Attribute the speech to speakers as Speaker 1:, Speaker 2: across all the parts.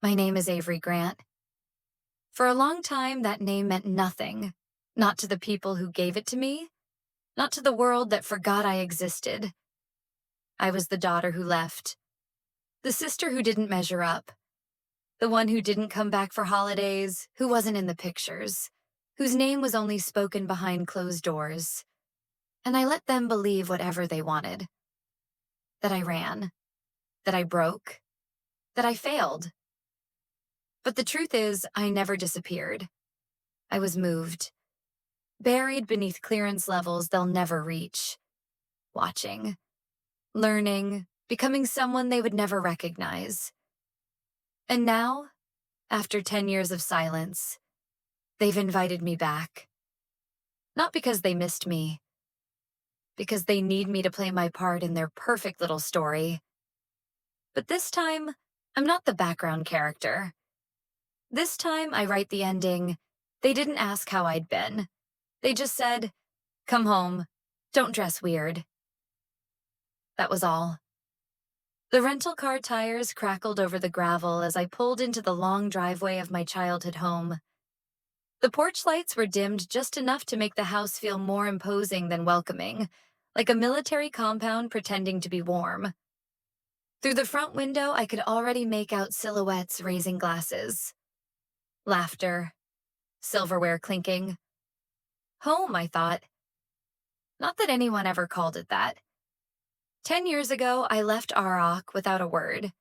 Speaker 1: My name is Avery Grant. For a long time, that name meant nothing. Not to the people who gave it to me, not to the world that forgot I existed. I was the daughter who left, the sister who didn't measure up, the one who didn't come back for holidays, who wasn't in the pictures, whose name was only spoken behind closed doors. And I let them believe whatever they wanted. That I ran, that I broke, that I failed. But the truth is, I never disappeared. I was moved, buried beneath clearance levels they'll never reach, watching, learning, becoming someone they would never recognize. And now, after 10 years of silence, they've invited me back. Not because they missed me, because they need me to play my part in their perfect little story. But this time, I'm not the background character. This time, I write the ending. They didn't ask how I'd been. They just said, "Come home. Don't dress weird." That was all. The rental car tires crackled over the gravel as I pulled into the long driveway of my childhood home. The porch lights were dimmed just enough to make the house feel more imposing than welcoming, like a military compound pretending to be warm. Through the front window, I could already make out silhouettes raising glasses. Laughter. Silverware clinking. Home, I thought. Not that anyone ever called it that. 10 years ago, I left Arak without a word.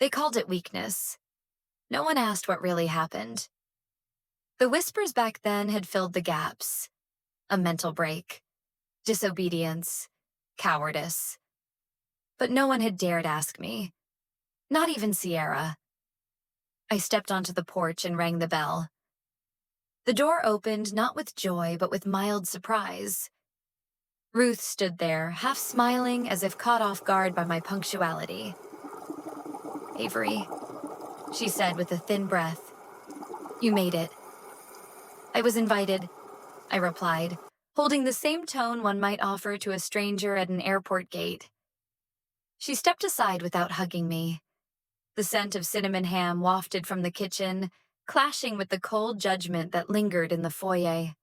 Speaker 1: They called it weakness. No one asked what really happened. The whispers back then had filled the gaps. A mental break. Disobedience. Cowardice. But no one had dared ask me. Not even Sierra. I stepped onto the porch and rang the bell. The door opened not with joy, but with mild surprise. Ruth stood there, half smiling as if caught off guard by my punctuality. "Avery," she said with a thin breath. "You made it." "I was invited," I replied, holding the same tone one might offer to a stranger at an airport gate. She stepped aside without hugging me. The scent of cinnamon ham wafted from the kitchen, clashing with the cold judgment that lingered in the foyer.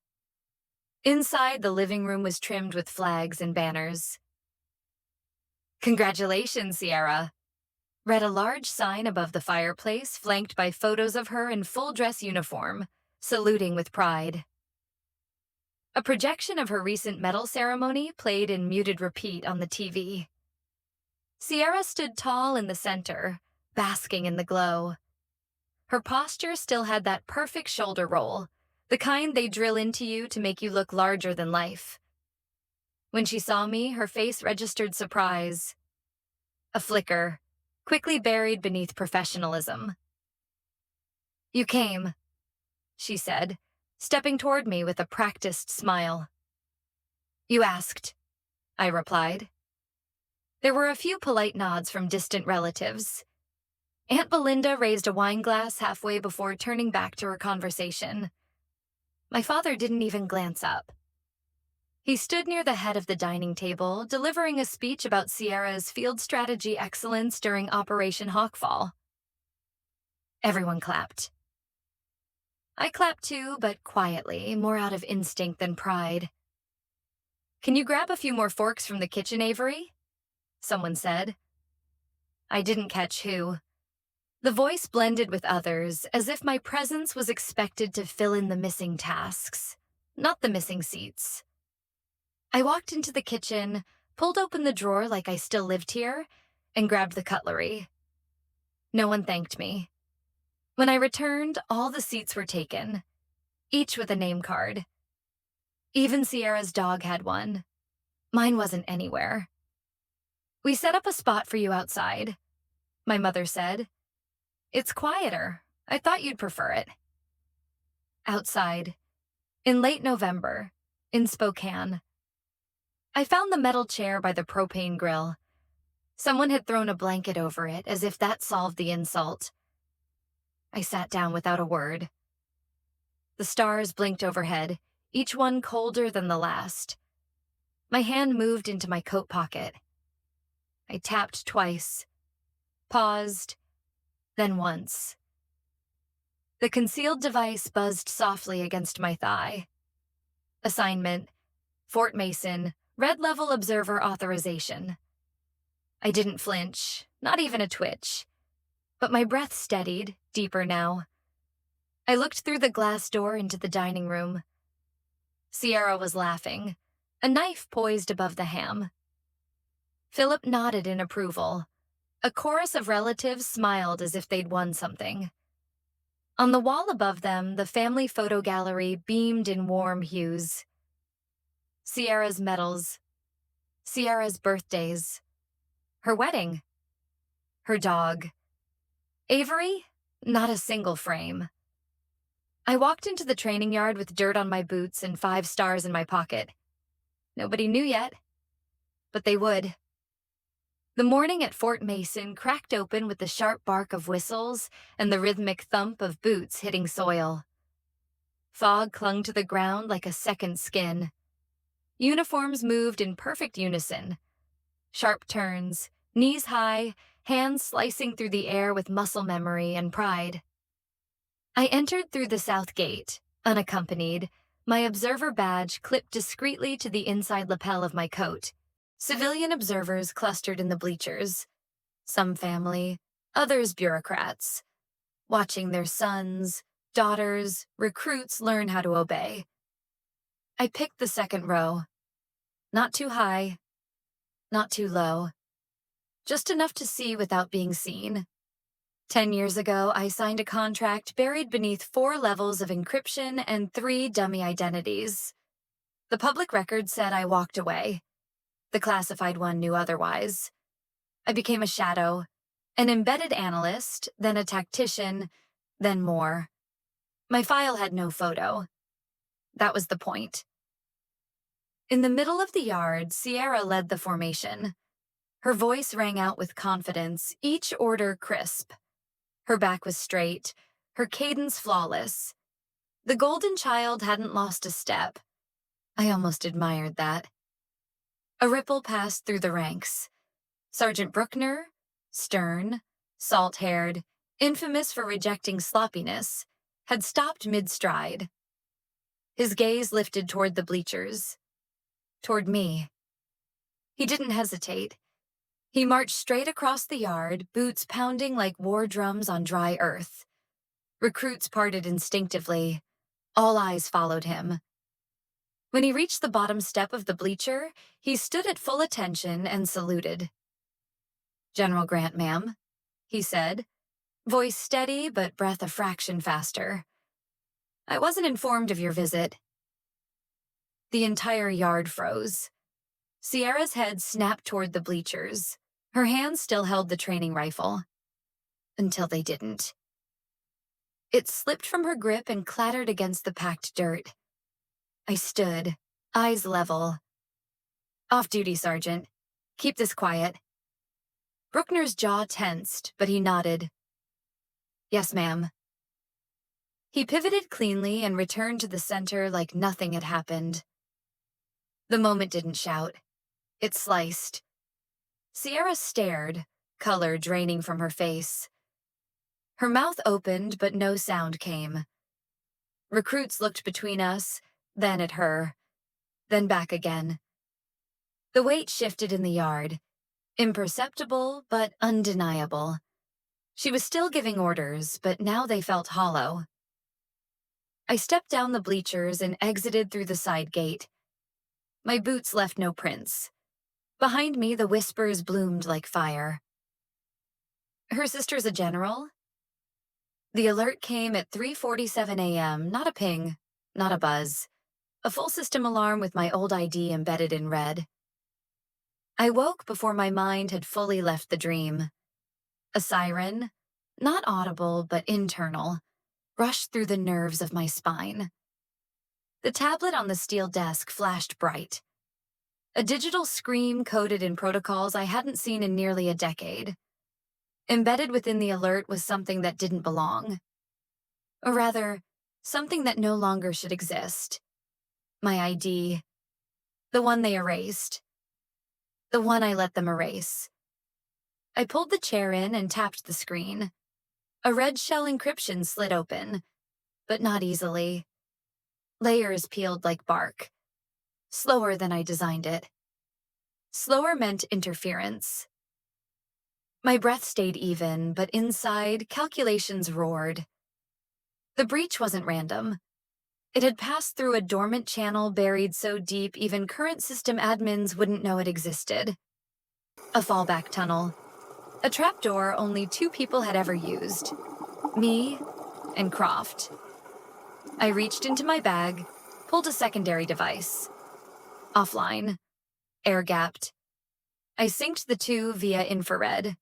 Speaker 1: Inside, the living room was trimmed with flags and banners. "Congratulations, Sierra," read a large sign above the fireplace, flanked by photos of her in full dress uniform, saluting with pride. A projection of her recent medal ceremony played in muted repeat on the TV. Sierra stood tall in the center, basking in the glow. Her posture still had that perfect shoulder roll, the kind they drill into you to make you look larger than life. When she saw me, her face registered surprise. A flicker, quickly buried beneath professionalism. "You came," she said, stepping toward me with a practiced smile. "You asked," I replied. There were a few polite nods from distant relatives. Aunt Belinda raised a wine glass halfway before turning back to her conversation. My father didn't even glance up. He stood near the head of the dining table, delivering a speech about Sierra's field strategy excellence during Operation Hawkfall. Everyone clapped. I clapped too, but quietly, more out of instinct than pride. "Can you grab a few more forks from the kitchen, Avery?" someone said. I didn't catch who. The voice blended with others, as if my presence was expected to fill in the missing tasks, not the missing seats. I walked into the kitchen, pulled open the drawer like I still lived here, and grabbed the cutlery. No one thanked me. When I returned, all the seats were taken, each with a name card. Even Sierra's dog had one. Mine wasn't anywhere. "We set up a spot for you outside," my mother said. "It's quieter. I thought you'd prefer it." Outside, in late November, in Spokane. I found the metal chair by the propane grill. Someone had thrown a blanket over it, as if that solved the insult. I sat down without a word. The stars blinked overhead, each one colder than the last. My hand moved into my coat pocket. I tapped twice, paused, then once. The concealed device buzzed softly against my thigh. Assignment: Fort Mason, Red Level Observer Authorization. I didn't flinch, not even a twitch. But my breath steadied, deeper now. I looked through the glass door into the dining room. Sierra was laughing, a knife poised above the ham. Philip nodded in approval. A chorus of relatives smiled as if they'd won something. On the wall above them, the family photo gallery beamed in warm hues. Sierra's medals, Sierra's birthdays, her wedding, her dog. Avery, not a single frame. I walked into the training yard with dirt on my boots and 5 stars in my pocket. Nobody knew yet, but they would. The morning at Fort Mason cracked open with the sharp bark of whistles and the rhythmic thump of boots hitting soil. Fog clung to the ground like a second skin. Uniforms moved in perfect unison. Sharp turns, knees high, hands slicing through the air with muscle memory and pride. I entered through the south gate, unaccompanied, my observer badge clipped discreetly to the inside lapel of my coat. Civilian observers clustered in the bleachers. Some family, others bureaucrats, watching their sons, daughters, recruits learn how to obey. I picked the second row. Not too high, not too low. Just enough to see without being seen. 10 years ago, I signed a contract buried beneath 4 levels of encryption and 3 dummy identities. The public record said I walked away. The classified one knew otherwise. I became a shadow, an embedded analyst, then a tactician, then more. My file had no photo. That was the point. In the middle of the yard, Sierra led the formation. Her voice rang out with confidence, each order crisp. Her back was straight, her cadence flawless. The golden child hadn't lost a step. I almost admired that. A ripple passed through the ranks. Sergeant Bruckner, stern, salt-haired, infamous for rejecting sloppiness, had stopped mid-stride. His gaze lifted toward the bleachers. Toward me. He didn't hesitate. He marched straight across the yard, boots pounding like war drums on dry earth. Recruits parted instinctively. All eyes followed him. When he reached the bottom step of the bleacher, he stood at full attention and saluted. "General Grant, ma'am," he said, voice steady but breath a fraction faster. "I wasn't informed of your visit." The entire yard froze. Sierra's head snapped toward the bleachers. Her hands still held the training rifle. Until they didn't. It slipped from her grip and clattered against the packed dirt. I stood, eyes level. "Off duty, Sergeant. Keep this quiet." Bruckner's jaw tensed, but he nodded. "Yes, ma'am." He pivoted cleanly and returned to the center like nothing had happened. The moment didn't shout. It sliced. Sierra stared, color draining from her face. Her mouth opened, but no sound came. Recruits looked between us, then at her, then back again. The weight shifted in the yard, imperceptible but undeniable. She was still giving orders, but now they felt hollow. I stepped down the bleachers and exited through the side gate. My boots left no prints. Behind me, the whispers bloomed like fire. "Her sister's a general?" The alert came at 3:47 a.m., not a ping, not a buzz. A full system alarm with my old ID embedded in red. I woke before my mind had fully left the dream. A siren, not audible but internal, rushed through the nerves of my spine. The tablet on the steel desk flashed bright. A digital scream coded in protocols I hadn't seen in nearly a decade. Embedded within the alert was something that didn't belong. Or rather, something that no longer should exist. My ID. The one they erased. The one I let them erase. I pulled the chair in and tapped the screen. A red shell encryption slid open, but not easily. Layers peeled like bark. Slower than I designed it. Slower meant interference. My breath stayed even, but inside, calculations roared. The breach wasn't random. It had passed through a dormant channel buried so deep even current system admins wouldn't know it existed. A fallback tunnel. A trapdoor only 2 people had ever used. Me and Croft. I reached into my bag, pulled a secondary device. Offline. Air-gapped. I synced the two via infrared.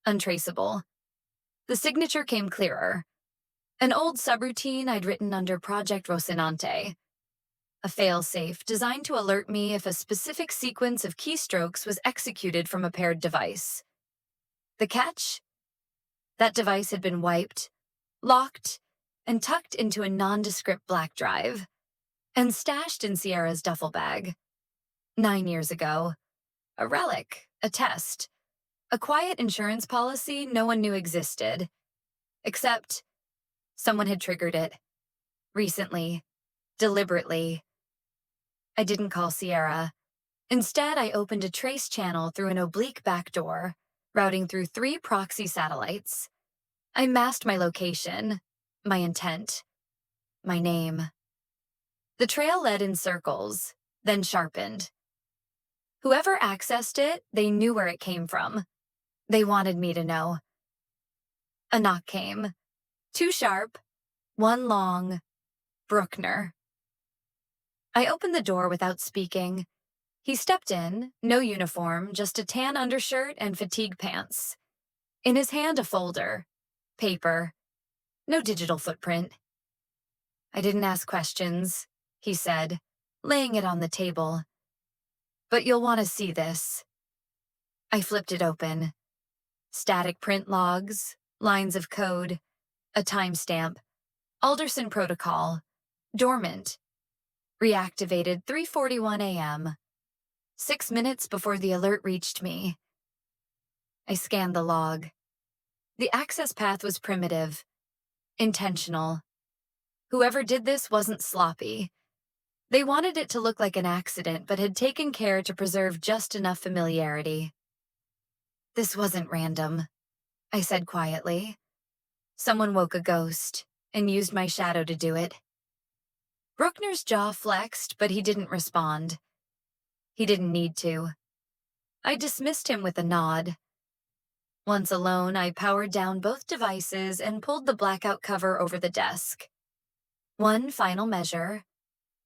Speaker 1: Untraceable. The signature came clearer. An old subroutine I'd written under Project Rocinante. A fail-safe designed to alert me if a specific sequence of keystrokes was executed from a paired device. The catch? That device had been wiped, locked, and tucked into a nondescript black drive, and stashed in Sierra's duffel bag. 9 years ago. A relic, a test, a quiet insurance policy no one knew existed. Except someone had triggered it. Recently. Deliberately. I didn't call Sierra. Instead, I opened a trace channel through an oblique backdoor, routing through 3 proxy satellites. I masked my location, my intent, my name. The trail led in circles, then sharpened. Whoever accessed it, they knew where it came from. They wanted me to know. A knock came. 2 sharp, 1 long. Bruckner. I opened the door without speaking. He stepped in, no uniform, just a tan undershirt and fatigue pants. In his hand, a folder. Paper. No digital footprint. I didn't ask questions, he said, laying it on the table. But you'll want to see this. I flipped it open. Static print logs, lines of code, a timestamp, Alderson protocol, dormant, reactivated 3:41 a.m., 6 minutes before the alert reached me. I scanned the log. The access path was primitive, intentional. Whoever did this wasn't sloppy. They wanted it to look like an accident, but had taken care to preserve just enough familiarity. This wasn't random, I said quietly. Someone woke a ghost and used my shadow to do it. Bruckner's jaw flexed, but he didn't respond. He didn't need to. I dismissed him with a nod. Once alone, I powered down both devices and pulled the blackout cover over the desk. One final measure.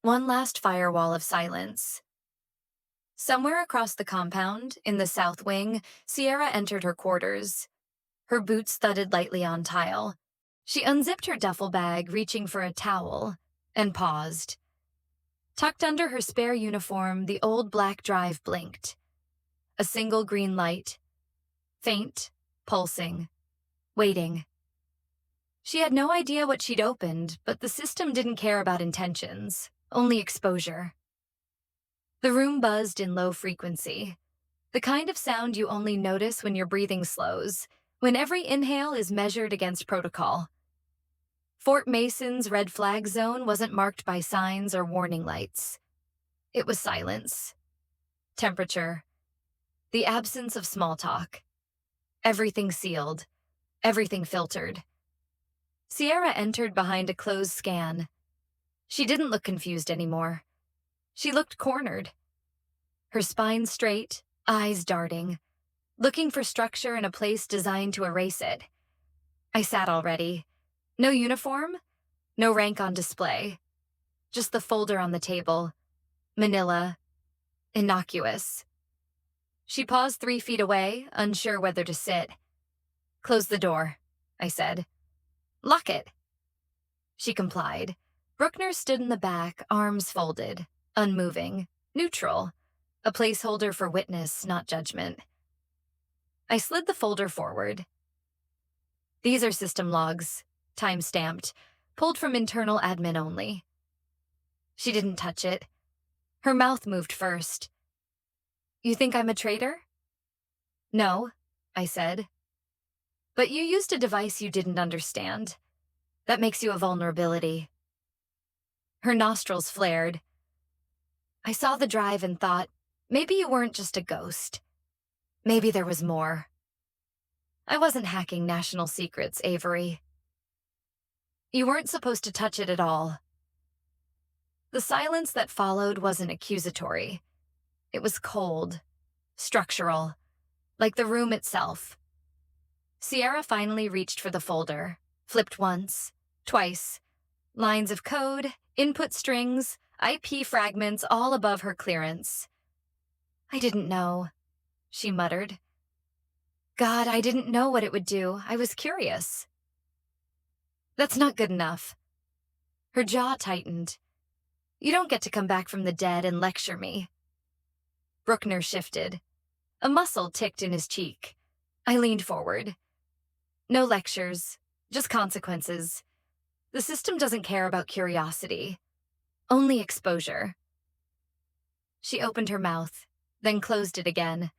Speaker 1: One last firewall of silence. Somewhere across the compound, in the south wing, Sierra entered her quarters. Her boots thudded lightly on tile. She unzipped her duffel bag, reaching for a towel, and paused. Tucked under her spare uniform, the old black drive blinked. A single green light. Faint, pulsing, waiting. She had no idea what she'd opened, but the system didn't care about intentions. Only exposure. The room buzzed in low frequency. The kind of sound you only notice when your breathing slows, when every inhale is measured against protocol. Fort Mason's red flag zone wasn't marked by signs or warning lights. It was silence. Temperature. The absence of small talk. Everything sealed. Everything filtered. Sierra entered behind a closed scan. She didn't look confused anymore. She looked cornered. Her spine straight, eyes darting, looking for structure in a place designed to erase it. I sat already. No uniform, no rank on display. Just the folder on the table. Manila. Innocuous. She paused 3 feet away, unsure whether to sit. Close the door, I said. Lock it. She complied. Bruckner stood in the back, arms folded, unmoving, neutral, a placeholder for witness, not judgment. I slid the folder forward. These are system logs, time-stamped, pulled from internal admin only. She didn't touch it. Her mouth moved first. You think I'm a traitor? No, I said. But you used a device you didn't understand. That makes you a vulnerability. Her nostrils flared. I saw the drive and thought, maybe you weren't just a ghost. Maybe there was more. I wasn't hacking national secrets, Avery. You weren't supposed to touch it at all. The silence that followed wasn't accusatory. It was cold, structural, like the room itself. Sierra finally reached for the folder, flipped once, twice. Lines of code, input strings, IP fragments all above her clearance. I didn't know, she muttered. God, I didn't know what it would do. I was curious. That's not good enough. Her jaw tightened. You don't get to come back from the dead and lecture me. Bruckner shifted. A muscle ticked in his cheek. I leaned forward. No lectures, just consequences. The system doesn't care about curiosity. Only exposure. She opened her mouth, then closed it again.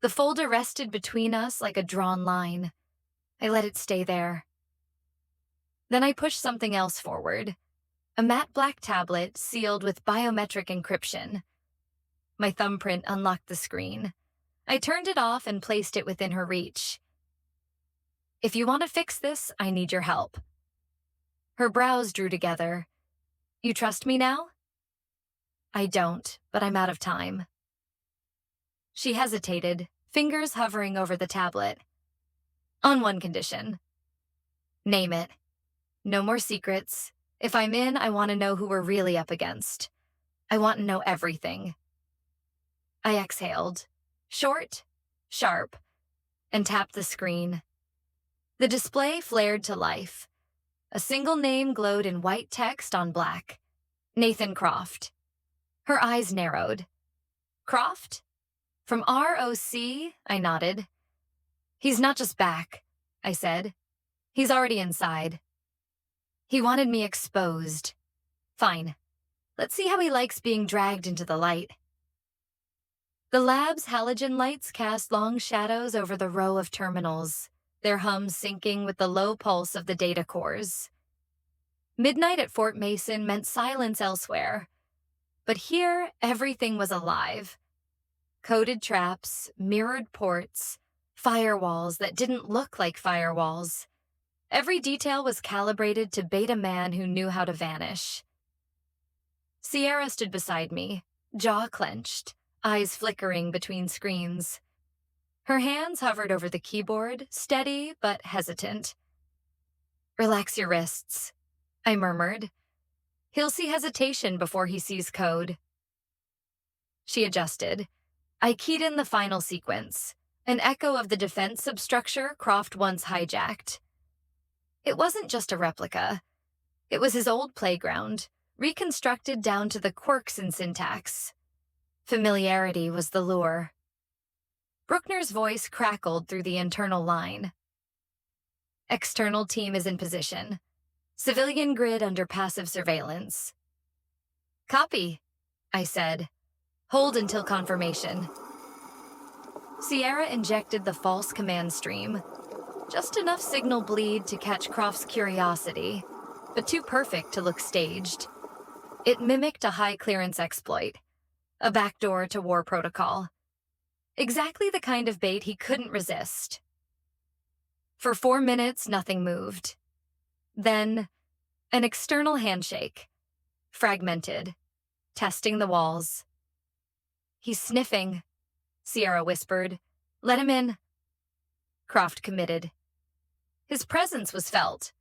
Speaker 1: The folder rested between us like a drawn line. I let it stay there. Then I pushed something else forward. A matte black tablet sealed with biometric encryption. My thumbprint unlocked the screen. I turned it off and placed it within her reach. If you want to fix this, I need your help. Her brows drew together. You trust me now? I don't, but I'm out of time. She hesitated, fingers hovering over the tablet. On one condition. Name it. No more secrets. If I'm in, I want to know who we're really up against. I want to know everything. I exhaled, short, sharp, and tapped the screen. The display flared to life. A single name glowed in white text on black. Nathan Croft. Her eyes narrowed. Croft? From ROC? I nodded. He's not just back, I said. He's already inside. He wanted me exposed. Fine. Let's see how he likes being dragged into the light. The lab's halogen lights cast long shadows over the row of terminals, their hum syncing with the low pulse of the data cores. Midnight at Fort Mason meant silence elsewhere. But here, everything was alive. Coded traps, mirrored ports, firewalls that didn't look like firewalls. Every detail was calibrated to bait a man who knew how to vanish. Sierra stood beside me, jaw clenched, eyes flickering between screens. Her hands hovered over the keyboard, steady but hesitant. Relax your wrists, I murmured. He'll see hesitation before he sees code. She adjusted. I keyed in the final sequence, an echo of the defense substructure Croft once hijacked. It wasn't just a replica. It was his old playground, reconstructed down to the quirks in syntax. Familiarity was the lure. Bruckner's voice crackled through the internal line. External team is in position. Civilian grid under passive surveillance. Copy, I said. Hold until confirmation. Sierra injected the false command stream. Just enough signal bleed to catch Croft's curiosity, but too perfect to look staged. It mimicked a high-clearance exploit, a backdoor to war protocol. Exactly the kind of bait he couldn't resist. For 4 minutes, nothing moved. Then, an external handshake. Fragmented. Testing the walls. He's sniffing, Sierra whispered. Let him in. Croft committed. His presence was felt.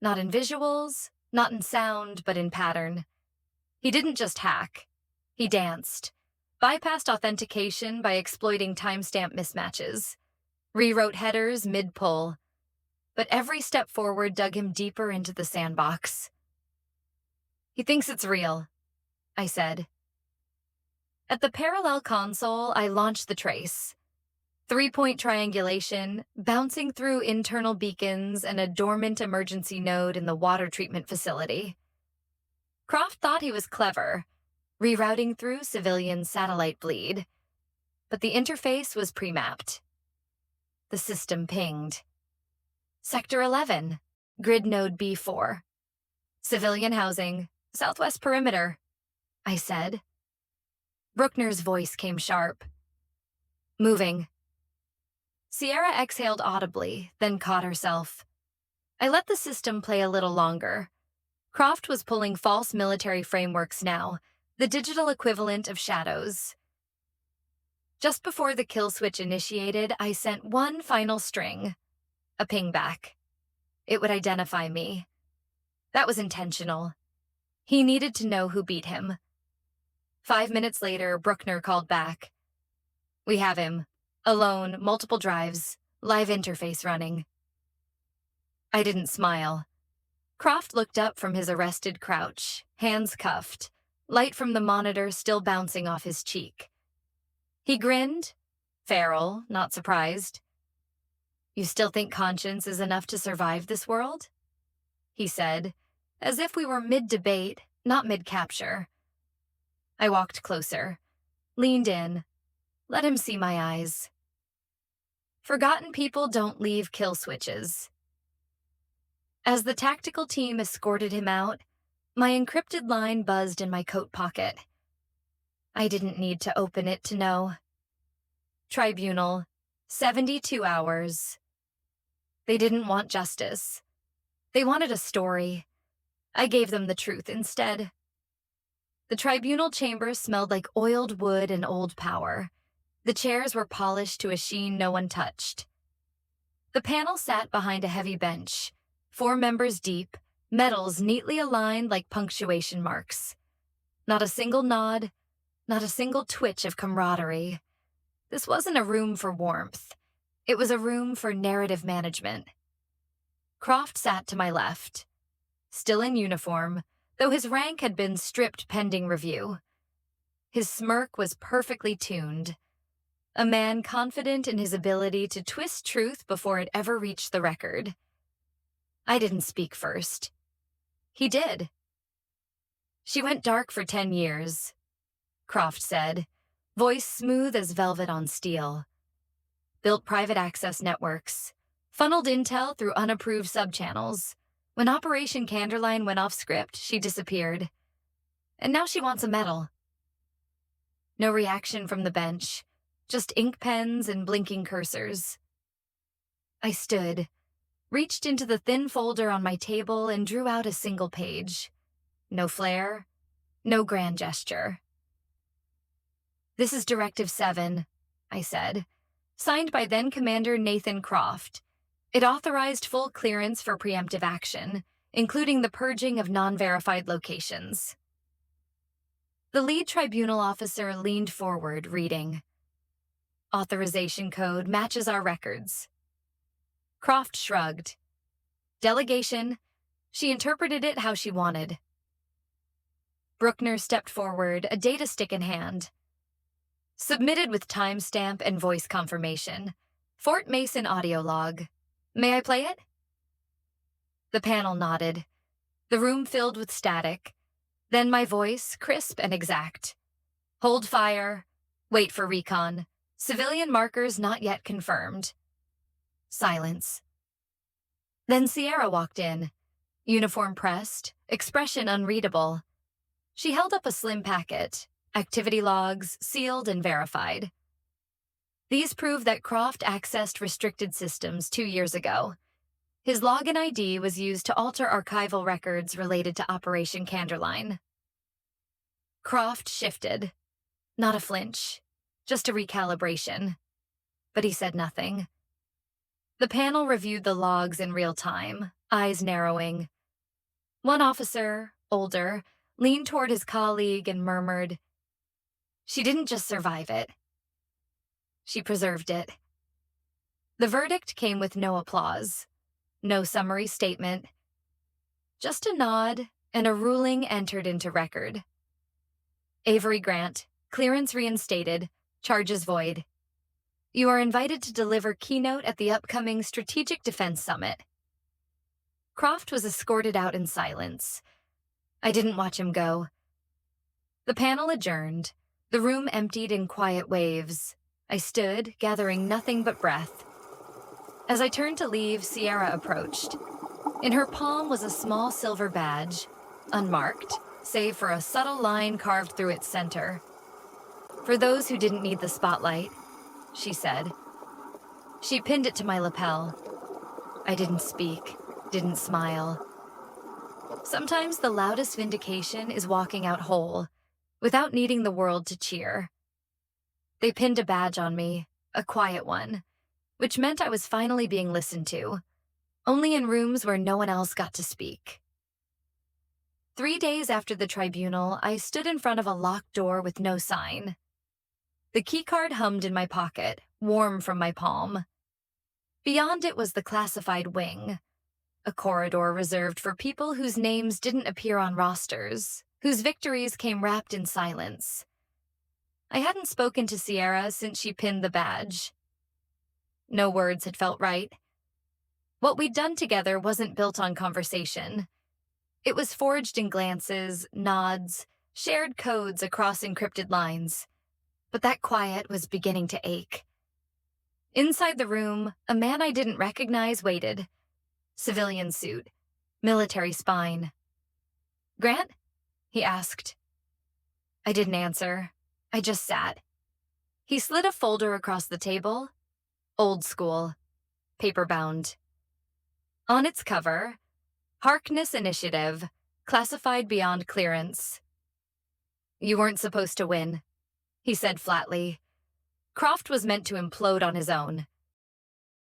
Speaker 1: Not in visuals, not in sound, but in pattern. He didn't just hack. He danced. Bypassed authentication by exploiting timestamp mismatches. Rewrote headers mid-pull. But every step forward dug him deeper into the sandbox. He thinks it's real, I said. At the parallel console, I launched the trace. 3-point triangulation, bouncing through internal beacons and a dormant emergency node in the water treatment facility. Croft thought he was clever, rerouting through civilian satellite bleed. But the interface was pre-mapped. The system pinged. Sector 11. Grid node B4. Civilian housing, southwest perimeter, I said. Bruckner's voice came sharp. Moving. Sierra exhaled audibly, then caught herself. I let the system play a little longer. Croft was pulling false military frameworks now, the digital equivalent of shadows. Just before the kill switch initiated, I sent one final string. A pingback. It would identify me. That was intentional. He needed to know who beat him. 5 minutes later, Bruckner called back. We have him. Alone, multiple drives, live interface running. I didn't smile. Croft looked up from his arrested crouch, hands cuffed, light from the monitor still bouncing off his cheek. He grinned, feral, not surprised. You still think conscience is enough to survive this world? He said, as if we were mid-debate, not mid-capture. I walked closer, leaned in, let him see my eyes. Forgotten people don't leave kill switches. As the tactical team escorted him out, my encrypted line buzzed in my coat pocket. I didn't need to open it to know. Tribunal, 72 hours. They didn't want justice. They wanted a story. I gave them the truth instead. The tribunal chamber smelled like oiled wood and old power. The chairs were polished to a sheen no one touched. The panel sat behind a heavy bench, 4 members deep, medals neatly aligned like punctuation marks. Not a single nod, not a single twitch of camaraderie. This wasn't a room for warmth. It was a room for narrative management. Croft sat to my left, still in uniform, though his rank had been stripped pending review. His smirk was perfectly tuned. A man confident in his ability to twist truth before it ever reached the record. I didn't speak first. He did. She went dark for 10 years, Croft said, voice smooth as velvet on steel. Built private access networks, funneled intel through unapproved subchannels. When Operation Canderline went off script, she disappeared. And now she wants a medal. No reaction from the bench. Just ink pens and blinking cursors. I stood, reached into the thin folder on my table and drew out a single page. No flair, no grand gesture. This is Directive 7, I said, signed by then-Commander Nathan Croft. It authorized full clearance for preemptive action, including the purging of non-verified locations. The lead tribunal officer leaned forward, reading. Authorization code matches our records. Croft shrugged. Delegation. She interpreted it how she wanted. Bruckner stepped forward, a data stick in hand. Submitted with timestamp and voice confirmation. Fort Mason audio log. May I play it? The panel nodded. The room filled with static. Then my voice, crisp and exact. Hold fire. Wait for recon. Civilian markers not yet confirmed. Silence. Then Sierra walked in. Uniform pressed, expression unreadable. She held up a slim packet. Activity logs, sealed and verified. These prove that Croft accessed restricted systems 2 years ago. His login ID was used to alter archival records related to Operation Canderline. Croft shifted. Not a flinch, just a recalibration. But he said nothing. The panel reviewed the logs in real time, eyes narrowing. One officer, older, leaned toward his colleague and murmured, "She didn't just survive it. She preserved it." The verdict came with no applause, no summary statement, just a nod and a ruling entered into record. Avery Grant, clearance reinstated, charges void. You are invited to deliver keynote at the upcoming Strategic Defense Summit. Croft was escorted out in silence. I didn't watch him go. The panel adjourned. The room emptied in quiet waves. I stood, gathering nothing but breath. As I turned to leave, Sierra approached. In her palm was a small silver badge, unmarked, save for a subtle line carved through its center. "For those who didn't need the spotlight," she said. She pinned it to my lapel. I didn't speak, didn't smile. Sometimes the loudest vindication is walking out whole, without needing the world to cheer. They pinned a badge on me, a quiet one, which meant I was finally being listened to, only in rooms where no one else got to speak. 3 days after the tribunal, I stood in front of a locked door with no sign. The keycard hummed in my pocket, warm from my palm. Beyond it was the classified wing, a corridor reserved for people whose names didn't appear on rosters, whose victories came wrapped in silence. I hadn't spoken to Sierra since she pinned the badge. No words had felt right. What we'd done together wasn't built on conversation. It was forged in glances, nods, shared codes across encrypted lines. But that quiet was beginning to ache. Inside the room, a man I didn't recognize waited. Civilian suit, military spine. "Grant?" he asked. I didn't answer. I just sat. He slid a folder across the table. Old school, paper-bound. On its cover, Harkness Initiative, classified beyond clearance. "You weren't supposed to win," he said flatly. Croft was meant to implode on his own.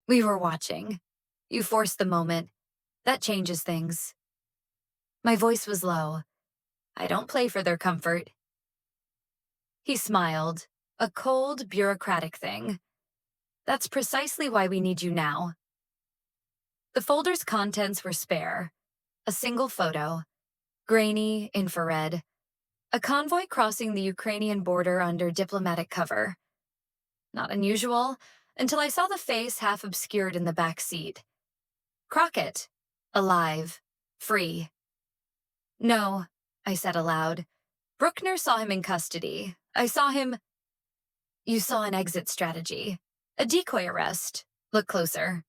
Speaker 1: "We were watching. You forced the moment. That changes things." My voice was low. I don't play for their comfort. He smiled, a cold, bureaucratic thing. "That's precisely why we need you now." The folder's contents were spare. A single photo, grainy, infrared. A convoy crossing the Ukrainian border under diplomatic cover. Not unusual, until I saw the face half obscured in the back seat. Crockett, alive, free. "No," I said aloud. "Bruckner saw him in custody. I saw him—" "You saw an exit strategy. A decoy arrest. Look closer."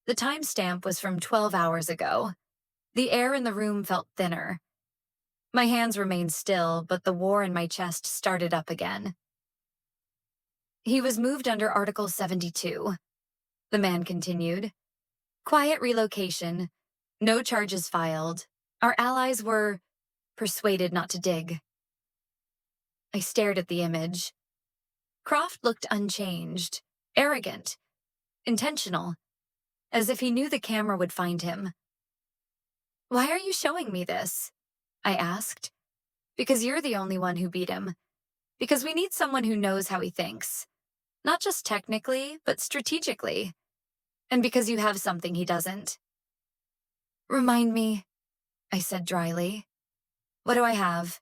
Speaker 1: The timestamp was from 12 hours ago. The air in the room felt thinner. My hands remained still, but the war in my chest started up again. "He was moved under Article 72, the man continued. "Quiet relocation. No charges filed. Our allies were persuaded not to dig." I stared at the image. Croft looked unchanged, arrogant, intentional, as if he knew the camera would find him. "Why are you showing me this?" I asked. "Because you're the only one who beat him. Because we need someone who knows how he thinks. Not just technically, but strategically. And because you have something he doesn't." "Remind me," I said dryly. "What do I have?"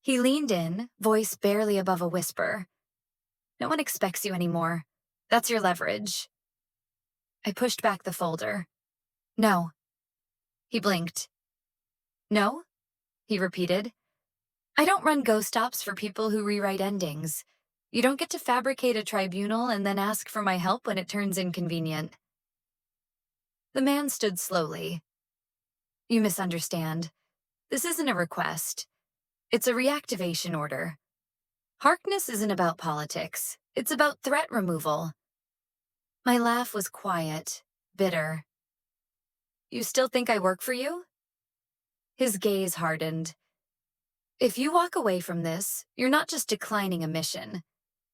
Speaker 1: He leaned in, voice barely above a whisper. "No one expects you anymore. That's your leverage." I pushed back the folder. "No." He blinked. "No?" he repeated. "I don't run ghost ops for people who rewrite endings. You don't get to fabricate a tribunal and then ask for my help when it turns inconvenient." The man stood slowly. "You misunderstand. This isn't a request. It's a reactivation order. Harkness isn't about politics. It's about threat removal." My laugh was quiet, bitter. "You still think I work for you?" His gaze hardened. "If you walk away from this, you're not just declining a mission.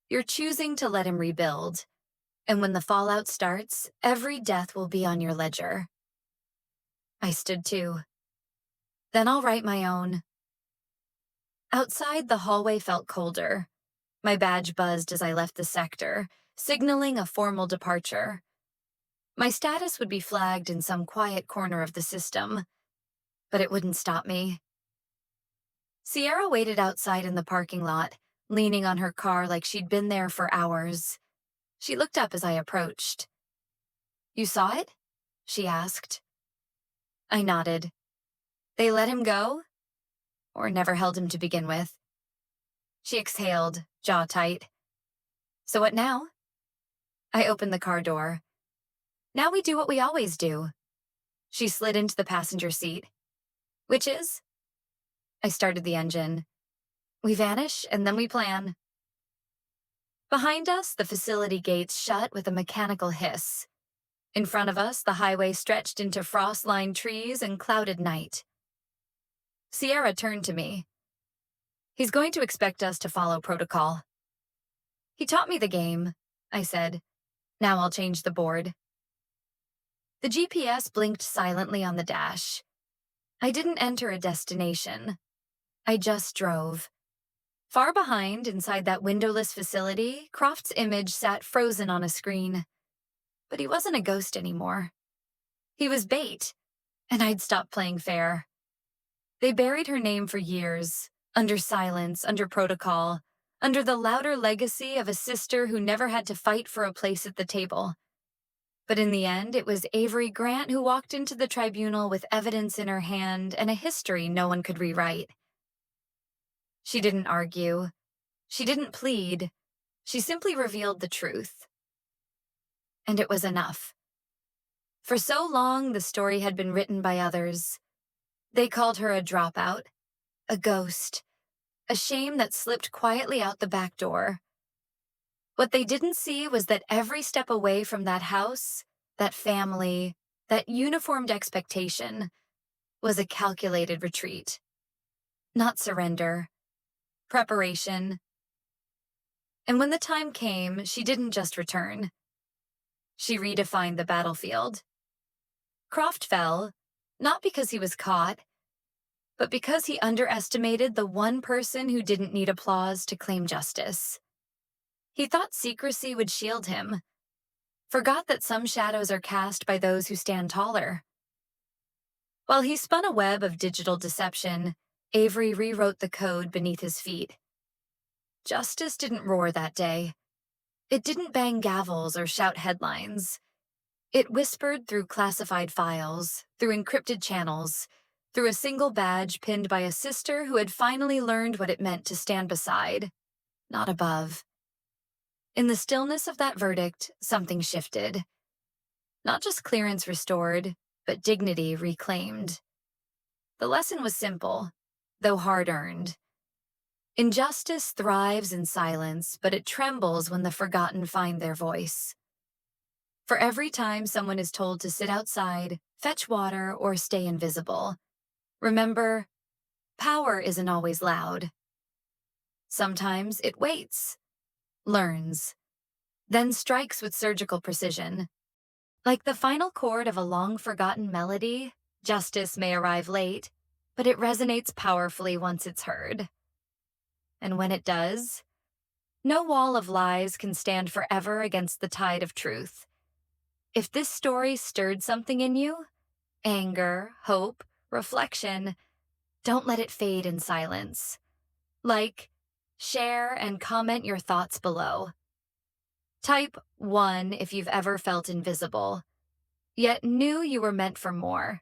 Speaker 1: You're choosing to let him rebuild. And when the fallout starts, every death will be on your ledger." I stood too. "Then I'll write my own." Outside, the hallway felt colder. My badge buzzed as I left the sector, signaling a formal departure. My status would be flagged in some quiet corner of the system, but it wouldn't stop me. Sierra waited outside in the parking lot, leaning on her car like she'd been there for hours. She looked up as I approached. "You saw it?" she asked. I nodded. "They let him go? Or never held him to begin with?" She exhaled, jaw tight. "So what now?" I opened the car door. Now we do what we always do. She slid into the passenger seat. Which is? I started the engine. We vanish, and then we plan. Behind us, the facility gates shut with a mechanical hiss. In front of us, the highway stretched into frost-lined trees and clouded night. Sierra turned to me. He's going to expect us to follow protocol. He taught me the game, I said. Now I'll change the board. The GPS blinked silently on the dash. I didn't enter a destination. I just drove. Far behind, inside that windowless facility, Croft's image sat frozen on a screen. But he wasn't a ghost anymore. He was bait, and I'd stopped playing fair. They buried her name for years, under silence, under protocol, under the louder legacy of a sister who never had to fight for a place at the table. But in the end, it was Avery Grant who walked into the tribunal with evidence in her hand and a history no one could rewrite. She didn't argue. She didn't plead. She simply revealed the truth. And it was enough. For so long, the story had been written by others. They called her a dropout, a ghost, a shame that slipped quietly out the back door. What they didn't see was that every step away from that house, that family, that uniformed expectation, was a calculated retreat. Not surrender. Preparation. And when the time came, she didn't just return. She redefined the battlefield. Croft fell, not because he was caught, but because he underestimated the one person who didn't need applause to claim justice. He thought secrecy would shield him, forgot that some shadows are cast by those who stand taller. While he spun a web of digital deception, Avery rewrote the code beneath his feet. Justice didn't roar that day. It didn't bang gavels or shout headlines. It whispered through classified files, through encrypted channels, through a single badge pinned by a sister who had finally learned what it meant to stand beside, not above. In the stillness of that verdict, something shifted. Not just clearance restored, but dignity reclaimed. The lesson was simple, though hard-earned. Injustice thrives in silence, but it trembles when the forgotten find their voice. For every time someone is told to sit outside, fetch water, or stay invisible, remember, power isn't always loud. Sometimes it waits, learns, then strikes with surgical precision. Like the final chord of a long-forgotten melody, justice may arrive late, but it resonates powerfully once it's heard. And when it does, no wall of lies can stand forever against the tide of truth. If this story stirred something in you, anger, hope, reflection, don't let it fade in silence. Like, share, and comment your thoughts below. Type 1 if you've ever felt invisible, yet knew you were meant for more.